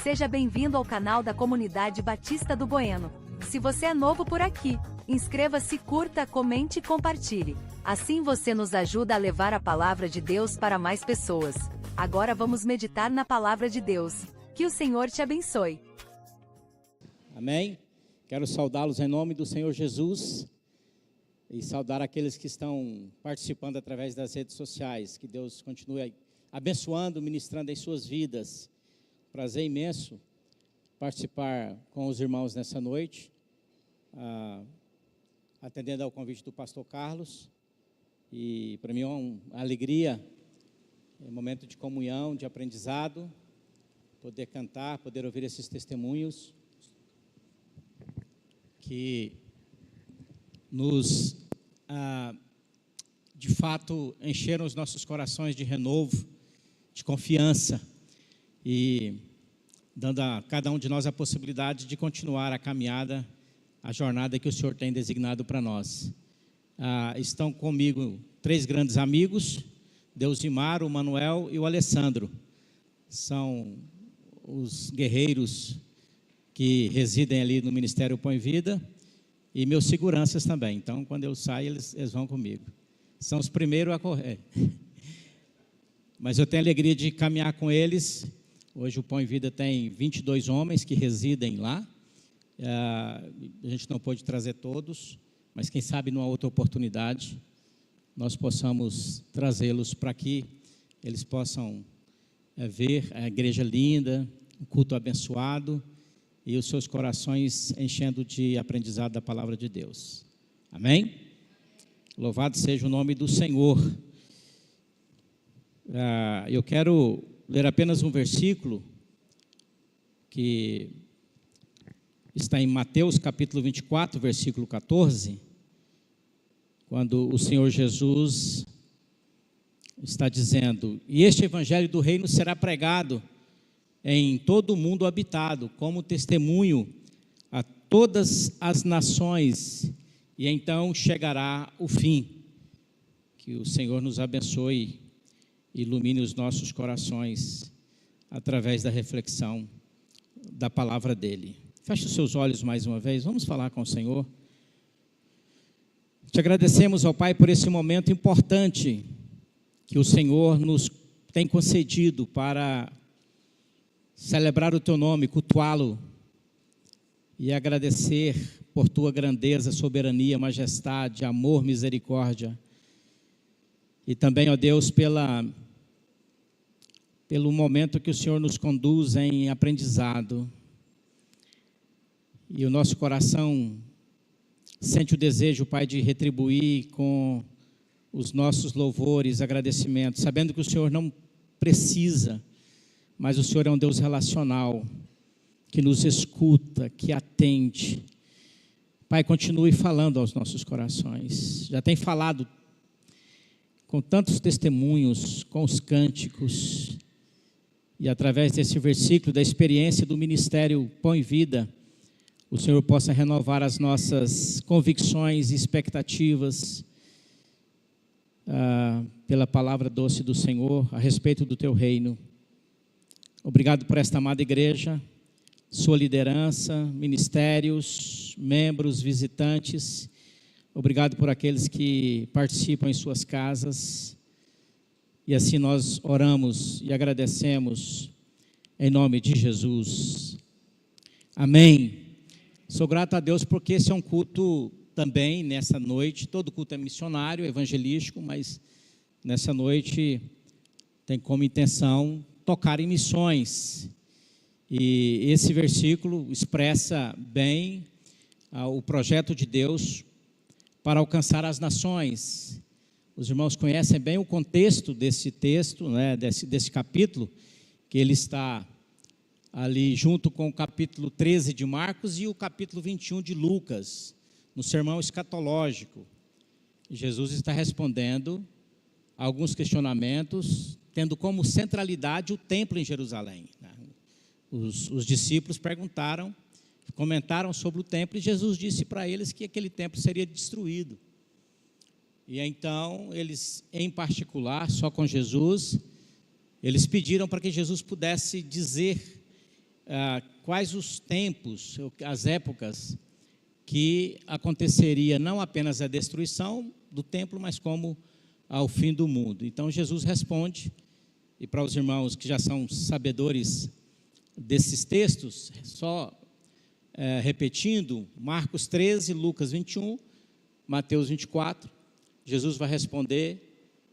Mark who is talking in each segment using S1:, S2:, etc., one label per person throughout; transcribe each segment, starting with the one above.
S1: Seja bem-vindo ao canal da Comunidade Batista do Bueno. Se você é novo por aqui, inscreva-se, curta, comente e compartilhe. Assim você nos ajuda a levar a palavra de Deus para mais pessoas. Agora vamos meditar na palavra de Deus. Que o Senhor te abençoe.
S2: Amém? Quero saudá-los em nome do Senhor Jesus e saudar aqueles que estão participando através das redes sociais. Que Deus continue abençoando, ministrando em suas vidas. Prazer imenso participar com os irmãos nessa noite, atendendo ao convite do pastor Carlos. E para mim é uma alegria, é um momento de comunhão, de aprendizado, poder cantar, poder ouvir esses testemunhos que nos, de fato, encheram os nossos corações de renovo, de confiança e dando a cada um de nós a possibilidade de continuar a caminhada, a jornada que o Senhor tem designado para nós. Estão comigo 3 grandes amigos, Deusimar, o Manuel e o Alessandro. São os guerreiros que residem ali no Ministério Põe Vida e meus seguranças também. Então, quando eu saio, eles vão comigo. São os primeiros a correr. Mas eu tenho a alegria de caminhar com eles. Hoje o Põe Vida tem 22 homens que residem lá. A gente não pôde trazer todos, mas quem sabe numa outra oportunidade nós possamos trazê-los para que eles possam ver a igreja linda, o culto abençoado e os seus corações enchendo de aprendizado da palavra de Deus. Amém? Louvado seja o nome do Senhor. Eu quero ler apenas um versículo que está em Mateus capítulo 24, versículo 14, quando o Senhor Jesus está dizendo: e este evangelho do reino será pregado em todo o mundo habitado, como testemunho a todas as nações, e então chegará o fim. Que o Senhor nos abençoe, ilumine os nossos corações através da reflexão da palavra dele. Feche os seus olhos mais uma vez, vamos falar com o Senhor. Te agradecemos, ó Pai, por esse momento importante que o Senhor nos tem concedido para celebrar o Teu nome, cultuá-lo e agradecer por Tua grandeza, soberania, majestade, amor, misericórdia. E também, ó Deus, pelo momento que o Senhor nos conduz em aprendizado. E o nosso coração sente o desejo, Pai, de retribuir com os nossos louvores, agradecimentos, sabendo que o Senhor não precisa, mas o Senhor é um Deus relacional, que nos escuta, que atende. Pai, continue falando aos nossos corações. Já tem falado com tantos testemunhos, com os cânticos, e através desse versículo, da experiência do ministério Põe Vida, o Senhor possa renovar as nossas convicções e expectativas pela palavra doce do Senhor a respeito do Teu reino. Obrigado por esta amada igreja, sua liderança, ministérios, membros, visitantes. Obrigado por aqueles que participam em suas casas. E assim nós oramos e agradecemos em nome de Jesus. Amém. Sou grato a Deus porque esse é um culto também nessa noite. Todo culto é missionário, evangelístico, mas nessa noite tem como intenção tocar em missões. E esse versículo expressa bem o projeto de Deus para alcançar as nações. Os irmãos conhecem bem o contexto desse texto, né, desse capítulo, que ele está ali junto com o capítulo 13 de Marcos e o capítulo 21 de Lucas, no sermão escatológico. Jesus está respondendo a alguns questionamentos, tendo como centralidade o templo em Jerusalém. Os discípulos comentaram sobre o templo, e Jesus disse para eles que aquele templo seria destruído. E então, eles, em particular, só com Jesus, eles pediram para que Jesus pudesse dizer quais os tempos, as épocas que aconteceria não apenas a destruição do templo, mas como ao fim do mundo. Então Jesus responde, e para os irmãos que já são sabedores desses textos, só repetindo, Marcos 13, Lucas 21, Mateus 24, Jesus vai responder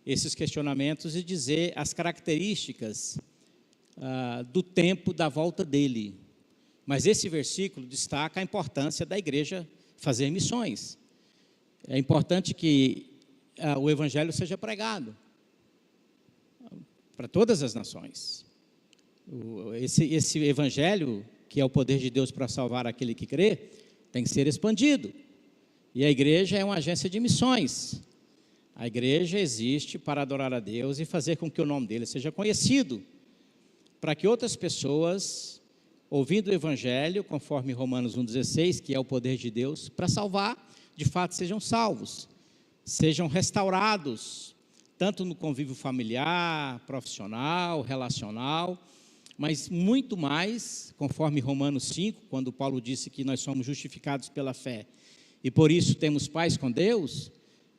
S2: esses questionamentos e dizer as características do tempo da volta dele. Mas esse versículo destaca a importância da igreja fazer missões. É importante que o evangelho seja pregado para todas as nações. Esse evangelho, que é o poder de Deus para salvar aquele que crê, tem que ser expandido. E a igreja é uma agência de missões. A igreja existe para adorar a Deus e fazer com que o nome dele seja conhecido, para que outras pessoas, ouvindo o evangelho, conforme Romanos 1,16, que é o poder de Deus para salvar, de fato sejam salvos, sejam restaurados, tanto no convívio familiar, profissional, relacional, mas muito mais, conforme Romanos 5, quando Paulo disse que nós somos justificados pela fé, e por isso temos paz com Deus,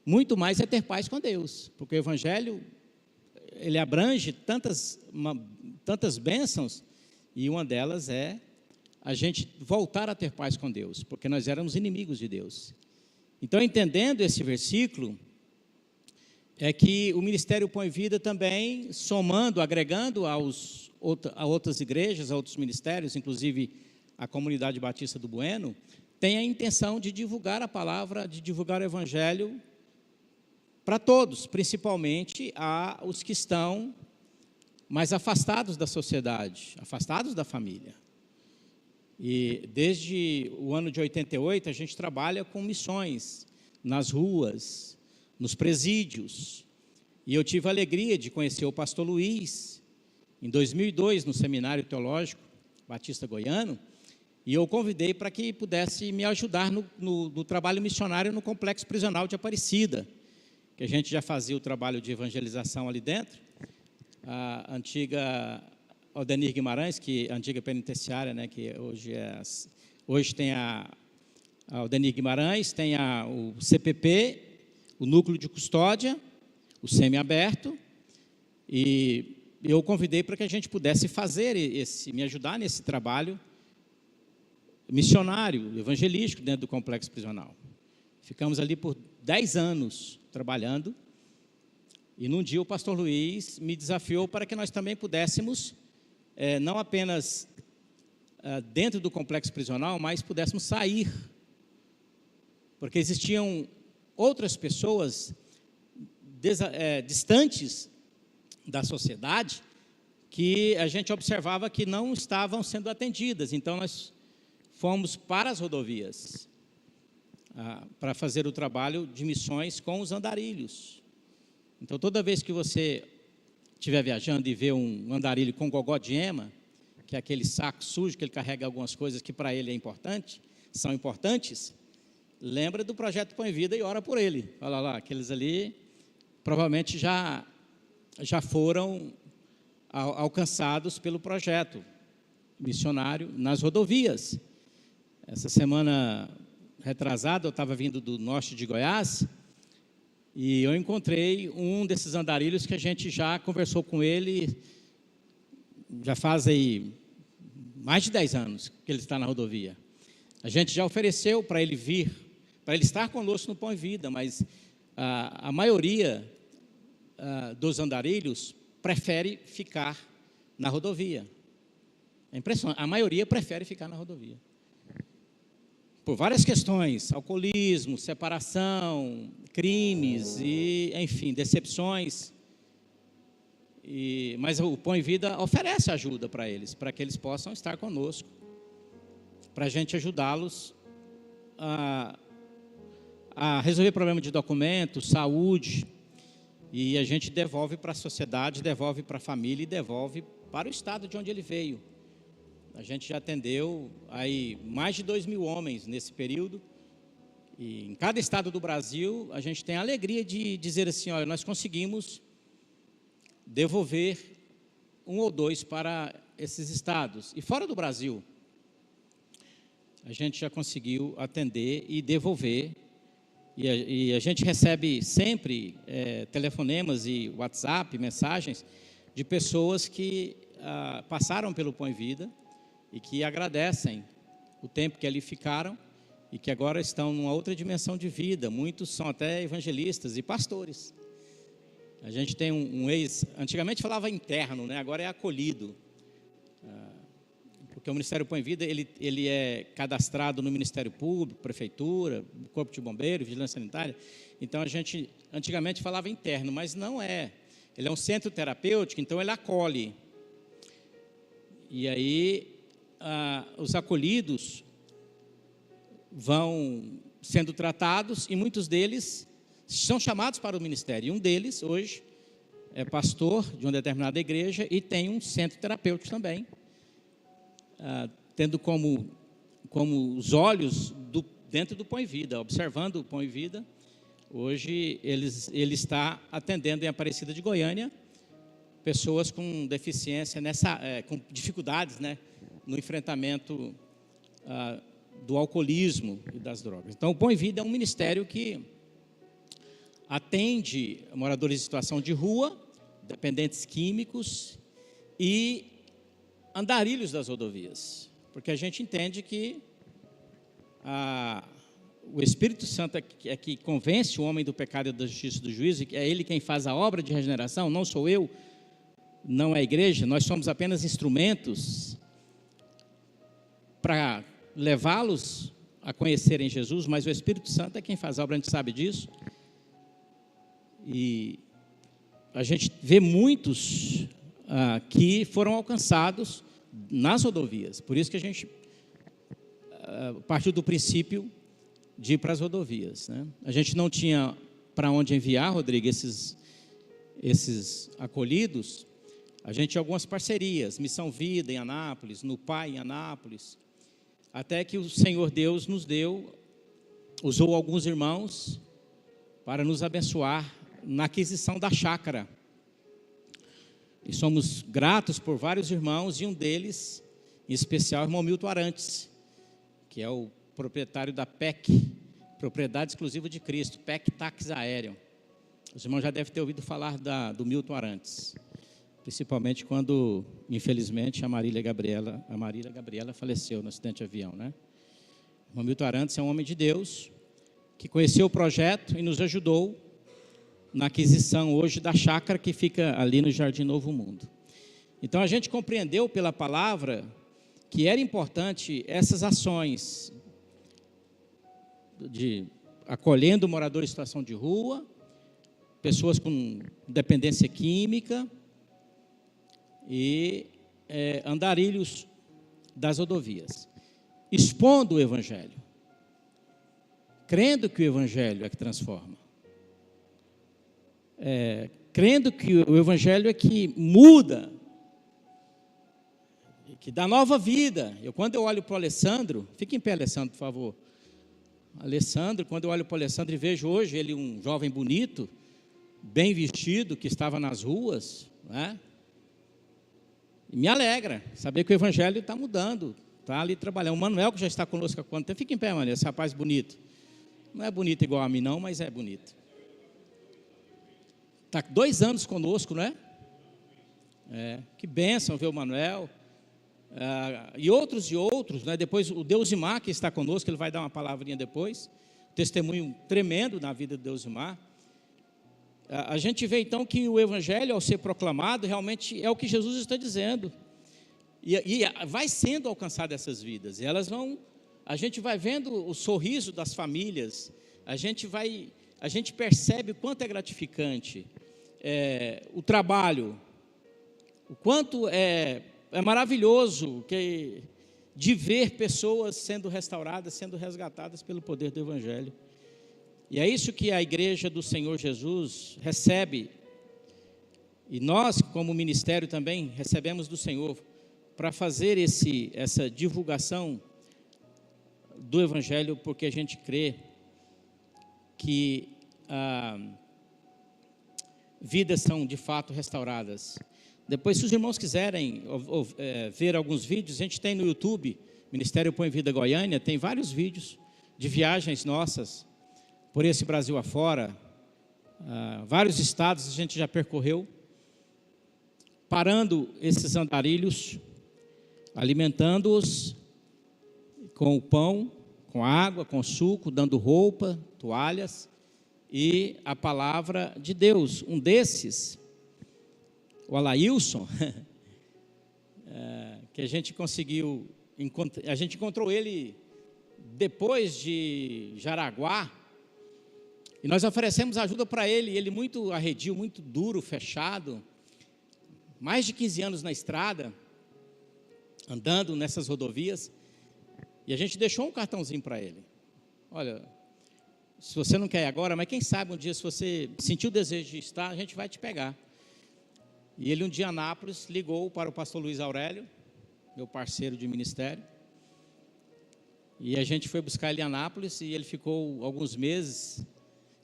S2: muito mais é ter paz com Deus, porque o evangelho, ele abrange tantas bênçãos, e uma delas é a gente voltar a ter paz com Deus, porque nós éramos inimigos de Deus. Então, entendendo esse versículo, é que o Ministério Põe Vida também, somando, agregando a outras igrejas, a outros ministérios, inclusive a Comunidade Batista do Bueno, tem a intenção de divulgar a palavra, de divulgar o evangelho para todos, principalmente os que estão mais afastados da sociedade, afastados da família. E desde o ano de 88, a gente trabalha com missões nas ruas, nos presídios. E eu tive a alegria de conhecer o pastor Luiz, em 2002, no Seminário Teológico Batista Goiano, e eu o convidei para que pudesse me ajudar no trabalho missionário no Complexo Prisional de Aparecida, que a gente já fazia o trabalho de evangelização ali dentro. A antiga Aldenir Guimarães, que é a antiga penitenciária, né, que hoje tem a Aldenir Guimarães, tem o CPP, o Núcleo de Custódia, o semiaberto, e eu convidei para que a gente pudesse fazer me ajudar nesse trabalho missionário, evangelístico dentro do complexo prisional. Ficamos ali por 10 anos trabalhando, e num dia o pastor Luiz me desafiou para que nós também pudéssemos, não apenas dentro do complexo prisional, mas pudéssemos sair, porque existiam outras pessoas distantes da sociedade, que a gente observava que não estavam sendo atendidas. Então nós fomos para as rodovias, para fazer o trabalho de missões com os andarilhos. Então, toda vez que você estiver viajando e ver um andarilho com gogó de ema, que é aquele saco sujo que ele carrega algumas coisas que para ele são importantes, lembra do Projeto Põe Vida e ora por ele. Olha lá, aqueles ali provavelmente já foram alcançados pelo projeto missionário nas rodovias. Essa semana retrasada, eu estava vindo do norte de Goiás, e eu encontrei um desses andarilhos que a gente já conversou com ele, já faz aí mais de 10 anos que ele está na rodovia. A gente já ofereceu para ele vir, para ele estar conosco no Pão e Vida, mas a maioria dos andarilhos prefere ficar na rodovia. É impressionante, a maioria prefere ficar na rodovia. Por várias questões, alcoolismo, separação, crimes, e, enfim, decepções. Mas o Pão e Vida oferece ajuda para eles, para que eles possam estar conosco, para a gente ajudá-los a resolver problema de documentos, saúde, e a gente devolve para a sociedade, devolve para a família e devolve para o estado de onde ele veio. A gente já atendeu aí mais de 2.000 homens nesse período, e em cada estado do Brasil a gente tem a alegria de dizer assim, olha, nós conseguimos devolver 1 ou 2 para esses estados. E fora do Brasil, a gente já conseguiu atender e devolver. E a gente recebe sempre telefonemas e WhatsApp, mensagens de pessoas que passaram pelo Põe Vida e que agradecem o tempo que ali ficaram e que agora estão numa outra dimensão de vida. Muitos são até evangelistas e pastores. A gente tem antigamente falava interno, né? Agora é acolhido. Porque o Ministério Põe Vida, ele é cadastrado no Ministério Público, Prefeitura, Corpo de Bombeiros, Vigilância Sanitária. Então, a gente antigamente falava interno, mas não é. Ele é um centro terapêutico, então ele acolhe. E aí, os acolhidos vão sendo tratados e muitos deles são chamados para o ministério. E um deles, hoje, é pastor de uma determinada igreja e tem um centro terapêutico também. Tendo como os olhos dentro do Põe Vida, observando o Põe Vida. Hoje ele está atendendo em Aparecida de Goiânia pessoas com deficiência, com dificuldades, né, no enfrentamento do alcoolismo e das drogas. Então, o Põe Vida é um ministério que atende moradores em situação de rua, dependentes químicos e andarilhos das rodovias, porque a gente entende que o Espírito Santo é que convence o homem do pecado e da justiça e do juízo, que é Ele quem faz a obra de regeneração, não sou eu, não é a igreja, nós somos apenas instrumentos para levá-los a conhecerem Jesus, mas o Espírito Santo é quem faz a obra, a gente sabe disso, e a gente vê muitos que foram alcançados nas rodovias. Por isso que a gente partiu do princípio de ir para as rodovias, né? A gente não tinha para onde enviar, Rodrigo, esses acolhidos. A gente tinha algumas parcerias, Missão Vida em Anápolis, No Pai em Anápolis, até que o Senhor Deus usou alguns irmãos para nos abençoar na aquisição da chácara. E somos gratos por vários irmãos, e um deles, em especial, o irmão Milton Arantes, que é o proprietário da PEC, Propriedade Exclusiva de Cristo, PEC Táxi Aéreo. Os irmãos já devem ter ouvido falar do Milton Arantes, principalmente quando, infelizmente, a Marília Gabriela faleceu no acidente de avião, né? O irmão Milton Arantes é um homem de Deus, que conheceu o projeto e nos ajudou na aquisição hoje da chácara que fica ali no Jardim Novo Mundo. Então a gente compreendeu pela palavra que era importante essas ações de acolhendo moradores em situação de rua, pessoas com dependência química e andarilhos das rodovias, expondo o Evangelho, crendo que o Evangelho é que transforma. Crendo que o Evangelho é que muda, que dá nova vida. Quando eu olho para o Alessandro, fique em pé, Alessandro, por favor. Alessandro, quando eu olho para o Alessandro e vejo hoje ele um jovem bonito, bem vestido, que estava nas ruas, né? E me alegra saber que o Evangelho está mudando, está ali trabalhando. O Manuel, que já está conosco há quanto tempo, fica em pé, Manuel, esse rapaz bonito. Não é bonito igual a mim não, mas é bonito. Está 2 anos conosco, não é? Que bênção ver o Manuel. E outros, né? Depois o Deusimar, que está conosco, ele vai dar uma palavrinha depois. Testemunho tremendo na vida de Deusimar. A gente vê então que o Evangelho, ao ser proclamado, realmente é o que Jesus está dizendo. E vai sendo alcançado essas vidas. E a gente vai vendo o sorriso das famílias, a gente percebe o quanto é gratificante o trabalho, o quanto é maravilhoso de ver pessoas sendo restauradas, sendo resgatadas pelo poder do Evangelho. E é isso que a igreja do Senhor Jesus recebe, e nós, como ministério também, recebemos do Senhor, para fazer essa divulgação do Evangelho, porque a gente crê que vidas são de fato restauradas. Depois, se os irmãos quiserem ver alguns vídeos, a gente tem no YouTube, Ministério Põe Vida Goiânia, tem vários vídeos de viagens nossas por esse Brasil afora. Vários estados a gente já percorreu, parando esses andarilhos, alimentando-os com o pão, com água, com suco, dando roupa, toalhas e a palavra de Deus. Um desses, o Alailson, que a gente conseguiu, a gente encontrou ele depois de Jaraguá, e nós oferecemos ajuda para ele, ele muito arredio, muito duro, fechado, mais de 15 anos na estrada, andando nessas rodovias, e a gente deixou um cartãozinho para ele. Olha, se você não quer ir agora, mas quem sabe um dia, se você sentir o desejo de estar, a gente vai te pegar. E ele um dia em Anápolis ligou para o pastor Luiz Aurélio, meu parceiro de ministério, e a gente foi buscar ele em Anápolis, e ele ficou alguns meses.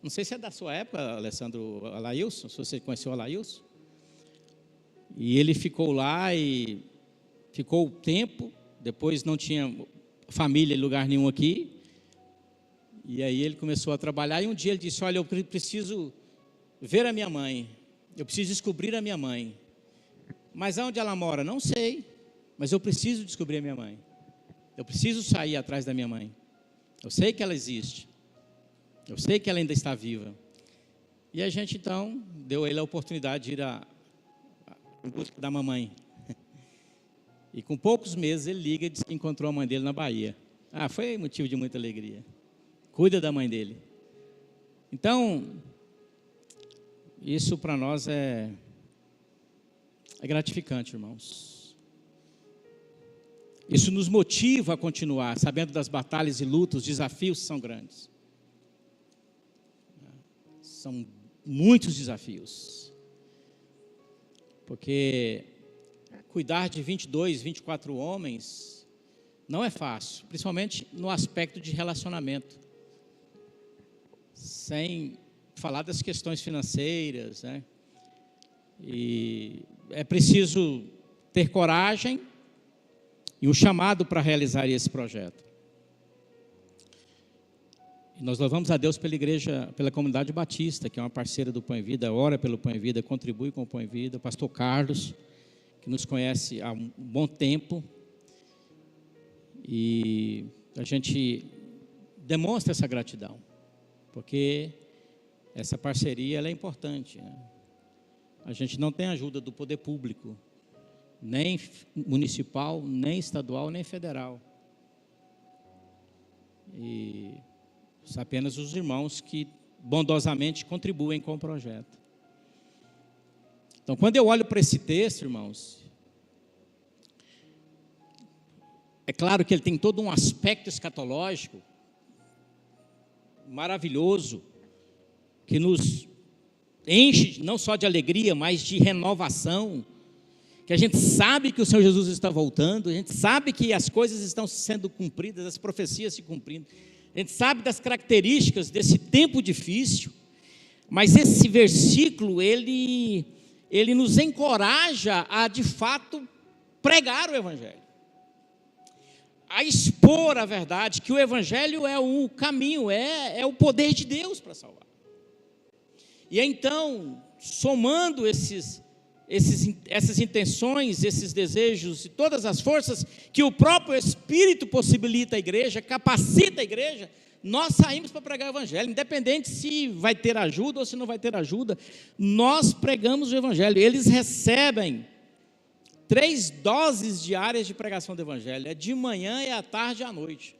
S2: Não sei se é da sua época, Alessandro Alailson, se você conheceu o Alailson. E ele ficou lá e ficou tempo, depois não tinha família em lugar nenhum aqui. E aí ele começou a trabalhar e um dia ele disse, olha, eu preciso ver a minha mãe, eu preciso descobrir a minha mãe. Mas aonde ela mora? Não sei, mas eu preciso descobrir a minha mãe. Eu preciso sair atrás da minha mãe. Eu sei que ela existe. Eu sei que ela ainda está viva. E a gente, então, deu a ele a oportunidade de ir em busca da mamãe. E com poucos meses ele liga e diz que encontrou a mãe dele na Bahia. Foi motivo de muita alegria. Cuida da mãe dele. Então, isso para nós é gratificante, irmãos. Isso nos motiva a continuar, sabendo das batalhas e lutas, os desafios são grandes. São muitos desafios, porque cuidar de 22, 24 homens não é fácil, principalmente no aspecto de relacionamento, sem falar das questões financeiras, né? E é preciso ter coragem e um chamado para realizar esse projeto. E nós louvamos a Deus pela igreja, pela comunidade batista, que é uma parceira do Põe Vida, ora pelo Põe Vida, contribui com o Põe Vida, o pastor Carlos, que nos conhece há um bom tempo, e a gente demonstra essa gratidão, porque essa parceria ela é importante, né? A gente não tem ajuda do poder público, nem municipal, nem estadual, nem federal, e apenas os irmãos que bondosamente contribuem com o projeto. Então, quando eu olho para esse texto, irmãos, é claro que ele tem todo um aspecto escatológico maravilhoso, que nos enche não só de alegria, mas de renovação, que a gente sabe que o Senhor Jesus está voltando, a gente sabe que as coisas estão sendo cumpridas, as profecias se cumprindo, a gente sabe das características desse tempo difícil, mas esse versículo, ele nos encoraja a, de fato, pregar o Evangelho, a expor a verdade, que o Evangelho é o caminho, é o poder de Deus para salvar. E então, somando essas intenções, esses desejos e todas as forças que o próprio Espírito possibilita a igreja, capacita a igreja, nós saímos para pregar o Evangelho, independente se vai ter ajuda ou se não vai ter ajuda, nós pregamos o Evangelho. Eles recebem 3 doses diárias de pregação do Evangelho, é de manhã e à tarde e à noite,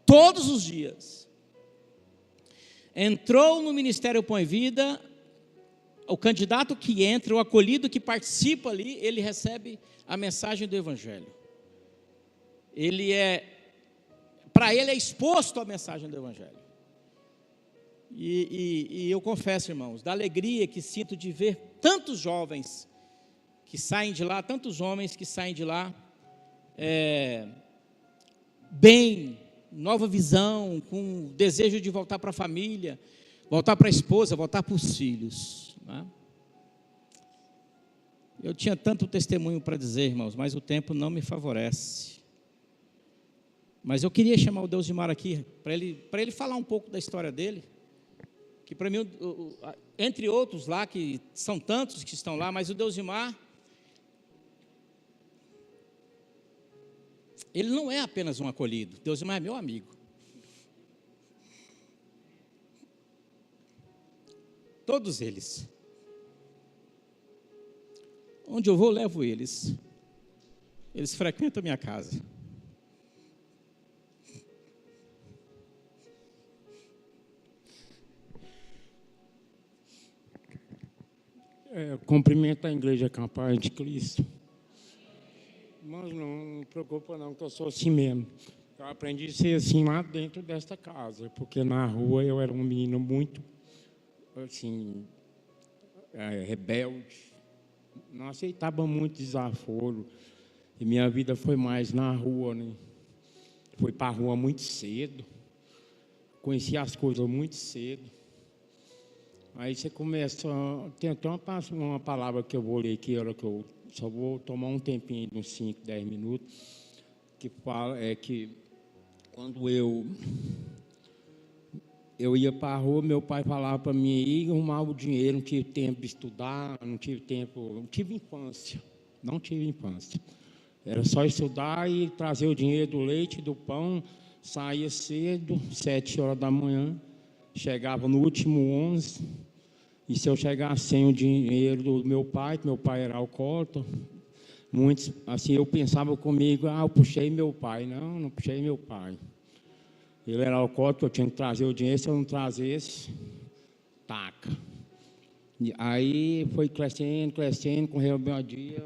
S2: todos os dias. Entrou no Ministério Põe Vida, o candidato que entra, o acolhido que participa ali, ele recebe a mensagem do Evangelho. Para ele é exposto a mensagem do Evangelho. E eu confesso, irmãos, da alegria que sinto de ver tantos jovens que saem de lá, tantos homens que saem de lá, bem, nova visão, com desejo de voltar para a família, voltar para a esposa, voltar para os filhos, né? Eu tinha tanto testemunho para dizer, irmãos, mas o tempo não me favorece. Mas eu queria chamar o Deusimar aqui, para ele falar um pouco da história dele, que para mim, entre outros lá, que são tantos que estão lá, mas o Deusimar, ele não é apenas um acolhido, Deusimar é meu amigo. Todos eles. Onde eu vou, levo eles. Eles frequentam a minha casa.
S3: Cumprimento a Igreja Capaz de Cristo. Mas não preocupa não, que eu sou assim mesmo. Eu aprendi a ser assim lá dentro desta casa, porque na rua eu era um menino muito, assim, rebelde. Não aceitava muito desaforo. E minha vida foi mais na rua, né? Fui para a rua muito cedo. Conheci as coisas muito cedo. Aí você começa... Tem até uma palavra que eu vou ler aqui, que eu só vou tomar um tempinho, uns 5, 10 minutos, que fala que quando eu ia para a rua, meu pai falava para mim ir arrumar o dinheiro, não tive tempo de estudar, não tive infância, não tive infância. Era só estudar e trazer o dinheiro do leite, do pão, saía cedo, 7 horas da manhã, chegava no último 11, e se eu chegasse sem o dinheiro do meu pai, que meu pai era alcoólatra, muitos, assim, eu pensava comigo, eu puxei meu pai. Não puxei meu pai. Ele era alcoólatra, eu tinha que trazer o dinheiro, se eu não trazesse, taca. E aí foi crescendo, com rebeldia.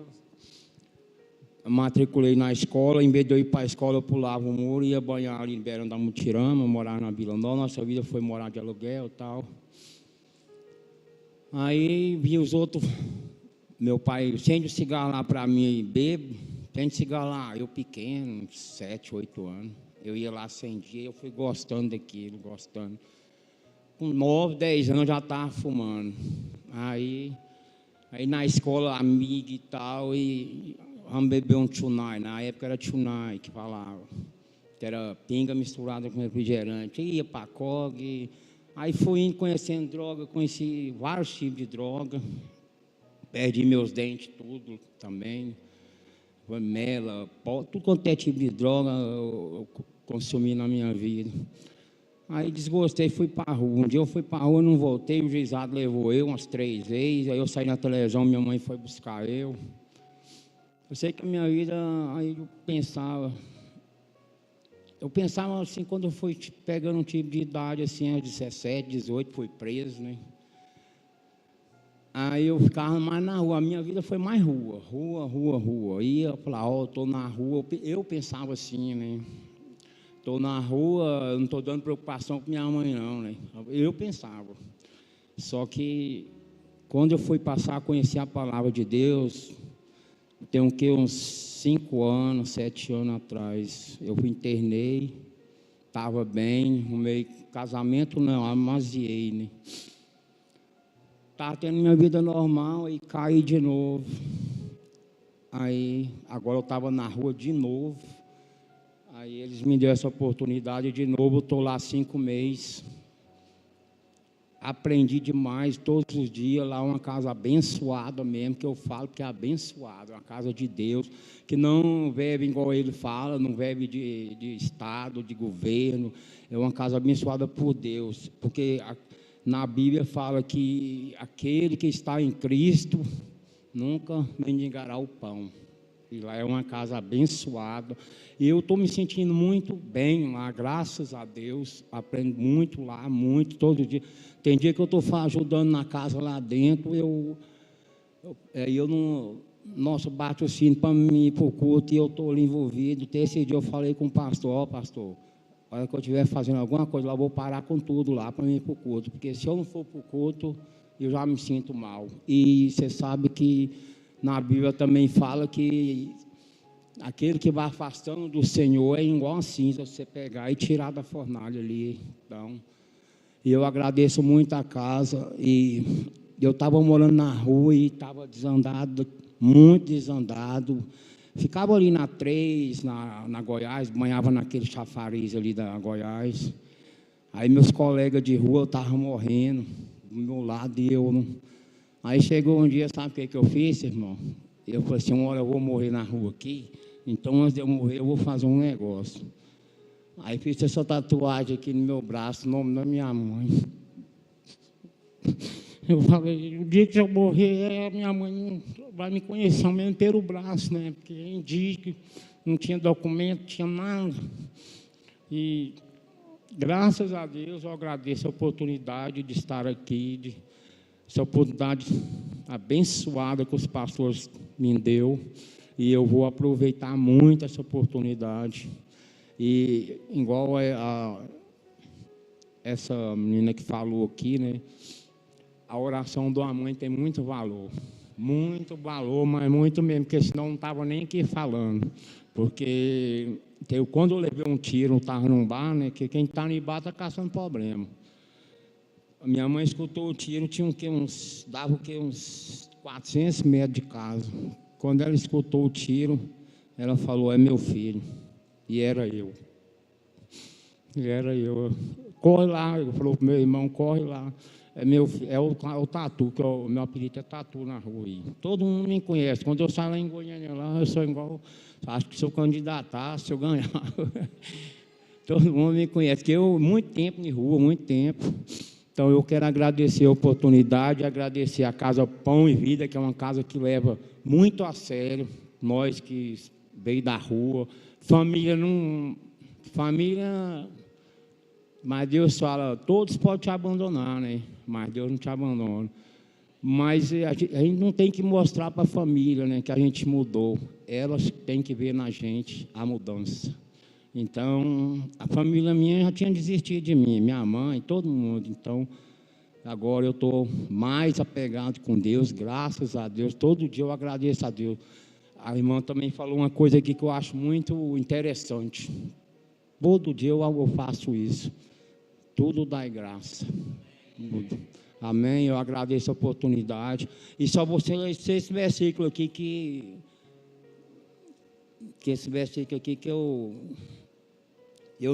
S3: Matriculei na escola, em vez de eu ir para a escola, eu pulava o muro, ia banhar ali em Beirão da Mutirama, morar na Vila Nova, nossa vida foi morar de aluguel e tal. Aí vi os outros, meu pai acende o cigarro lá para mim, bebo, acende cigarro lá, eu pequeno, 7, 8 anos. Eu ia lá, acendia, eu fui gostando daquilo, gostando. Com 9, 10 anos eu já estava fumando. Aí na escola, amiga e tal, e vamos beber um tchunai. Na época era tchunai que falava, que era pinga misturada com refrigerante. Ia para COG, aí fui indo conhecendo droga, conheci vários tipos de droga. Perdi meus dentes, tudo também. Mela, pó, tudo quanto é tipo de droga eu consumi na minha vida. Aí desgostei, fui para a rua. Um dia eu fui para a rua, não voltei, o juizado levou eu umas 3 vezes, aí eu saí na televisão, minha mãe foi buscar eu. Eu sei que a minha vida, aí eu pensava assim, quando eu fui pegando um tipo de idade, assim, aos 17, 18, fui preso, né? Aí eu ficava mais na rua, a minha vida foi mais rua. Ia, eu falava, estou na rua, eu pensava assim, né? Estou na rua, não estou dando preocupação com minha mãe, não, né? Eu pensava. Só que, quando eu fui passar a conhecer a palavra de Deus, tem uns 5 anos, 7 anos atrás, eu internei, estava bem, arrumei casamento, não, amaziei, né? Estava tendo minha vida normal e caí de novo. Aí, agora eu estava na rua de novo. Aí eles me deram essa oportunidade de novo, eu estou lá 5 meses. Aprendi demais todos os dias, lá uma casa abençoada mesmo, que eu falo que é abençoada, uma casa de Deus, que não vive igual ele fala, não vive de Estado, de governo, é uma casa abençoada por Deus, porque na Bíblia fala que aquele que está em Cristo nunca mendigará o pão. E lá é uma casa abençoada. E eu estou me sentindo muito bem lá, graças a Deus. Aprendo muito lá, muito, todo dia. Tem dia que eu estou ajudando na casa lá dentro, eu não... Nossa, bate o sino para mim ir para o culto e eu estou ali envolvido. Esse dia eu falei com o pastor, pastor, a hora que eu estiver fazendo alguma coisa lá, eu vou parar com tudo lá para mim ir para o culto. Porque se eu não for para o culto, eu já me sinto mal. E você sabe que na Bíblia também fala que aquele que vai afastando do Senhor é igual a cinza, você pegar e tirar da fornalha ali. Então, eu agradeço muito a casa. E eu estava morando na rua e estava desandado muito desandado. Ficava ali na 3, na Goiás, banhava naquele chafariz ali da Goiás. Aí meus colegas de rua estavam morrendo do meu lado e eu não. Aí chegou um dia, sabe o que eu fiz, irmão? Eu falei assim, uma hora eu vou morrer na rua aqui, então antes de eu morrer eu vou fazer um negócio. Aí fiz essa tatuagem aqui no meu braço, o nome da minha mãe. Eu falei, o dia que eu morrer, a minha mãe não vai me conhecer mesmo pelo braço, né? Porque é indígena, não tinha documento, não tinha nada. E graças a Deus eu agradeço a oportunidade de estar aqui, essa oportunidade abençoada que os pastores me deu. E eu vou aproveitar muito essa oportunidade. E igual essa menina que falou aqui, né? A oração da mãe tem muito valor, mas muito mesmo, porque senão não estava nem aqui falando. Porque quando eu levei um tiro, eu estava num bar, né? Que quem está no bar está caçando problema. A minha mãe escutou o tiro, tinha dava uns 400 metros de casa. Quando ela escutou o tiro, ela falou, é meu filho. E era eu. Corre lá, ele falou para o meu irmão, corre lá. É o Tatu, que o meu apelido é Tatu na rua aí. Todo mundo me conhece. Quando eu saio lá em Goiânia, lá, eu sou igual, acho que se eu candidatar, se eu ganhar. Todo mundo me conhece, porque eu, muito tempo em rua, muito tempo. Então, eu quero agradecer a oportunidade, agradecer a Casa Pão e Vida, que é uma casa que leva muito a sério, nós que veio da rua. Família, mas Deus fala, todos podem te abandonar, né? Mas Deus não te abandona. Mas a gente não tem que mostrar para a família, né, que a gente mudou. Elas têm que ver na gente a mudança. Então, a família minha já tinha desistido de mim, minha mãe, todo mundo. Então, agora eu estou mais apegado com Deus, graças a Deus. Todo dia eu agradeço a Deus. A irmã também falou uma coisa aqui que eu acho muito interessante. Todo dia eu faço isso. Tudo dá graça. Amém? Eu agradeço a oportunidade. E só você ler esse versículo aqui que esse versículo aqui que eu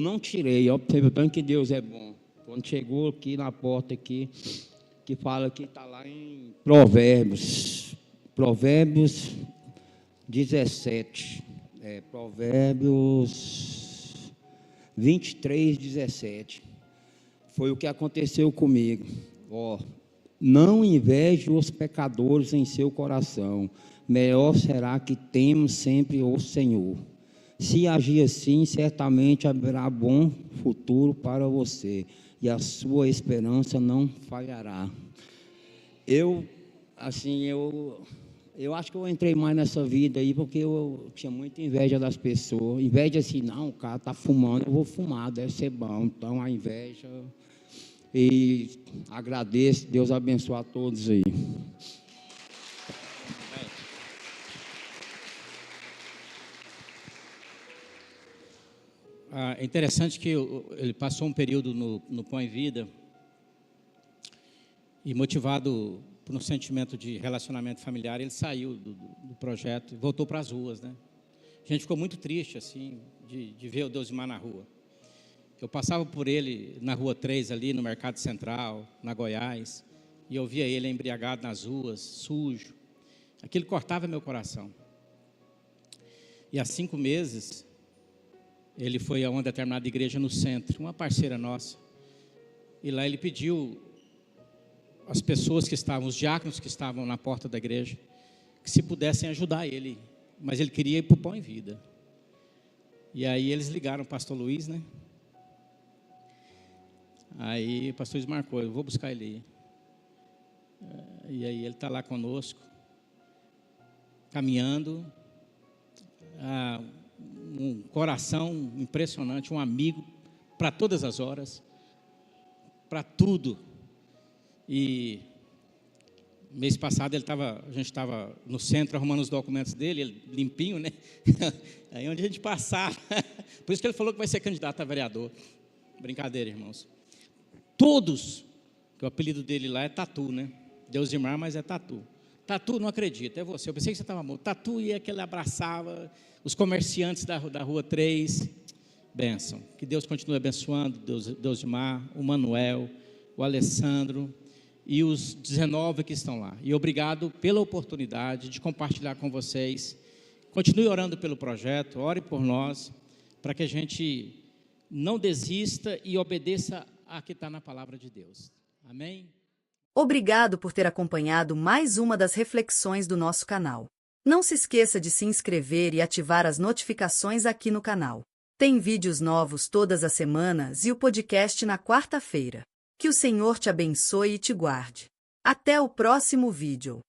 S3: não tirei. Observe o tanto que Deus é bom. Quando chegou aqui na porta aqui, que fala que está lá em Provérbios 17. Provérbios 23, 17. Foi o que aconteceu comigo. Não inveje os pecadores em seu coração. Melhor será que temos sempre o Senhor. Se agir assim, certamente haverá bom futuro para você, e a sua esperança não falhará. Eu acho que eu entrei mais nessa vida aí, porque eu tinha muita inveja das pessoas. Inveja assim, não, o cara está fumando, eu vou fumar, deve ser bom. Então, a inveja... E agradeço, Deus abençoe a todos aí.
S2: É interessante que ele passou um período no Pão e Vida e, motivado por um sentimento de relacionamento familiar, ele saiu do projeto e voltou para as ruas, né? A gente ficou muito triste assim de ver o Deusimar na rua. Eu passava por ele na Rua 3, ali no Mercado Central, na Goiás, e eu via ele embriagado nas ruas, sujo. Aquilo cortava meu coração. E há 5 meses, ele foi a uma determinada igreja no centro, uma parceira nossa. E lá ele pediu às pessoas que estavam, os diáconos que estavam na porta da igreja, que se pudessem ajudar ele. Mas ele queria ir para o Pão e Vida. E aí eles ligaram o pastor Luiz, né? Aí o pastor marcou, eu vou buscar ele aí. E aí ele está lá conosco, caminhando, um coração impressionante, um amigo para todas as horas, para tudo. E mês passado a gente estava no centro arrumando os documentos dele, ele limpinho, né? Aí onde a gente passava, por isso que ele falou que vai ser candidato a vereador. Brincadeira, irmãos. Todos, que o apelido dele lá é Tatu, né? Deusimar, mas é Tatu. Tatu, não acredito, é você. Eu pensei que você estava morto. Tatu ia que ele abraçava os comerciantes da Rua 3. Bênção. Que Deus continue abençoando, Deus de Mar, o Manuel, o Alessandro e os 19 que estão lá. E obrigado pela oportunidade de compartilhar com vocês. Continue orando pelo projeto, ore por nós, para que a gente não desista e obedeça a que está na palavra de Deus. Amém?
S1: Obrigado por ter acompanhado mais uma das reflexões do nosso canal. Não se esqueça de se inscrever e ativar as notificações aqui no canal. Tem vídeos novos todas as semanas e o podcast na quarta-feira. Que o Senhor te abençoe e te guarde. Até o próximo vídeo.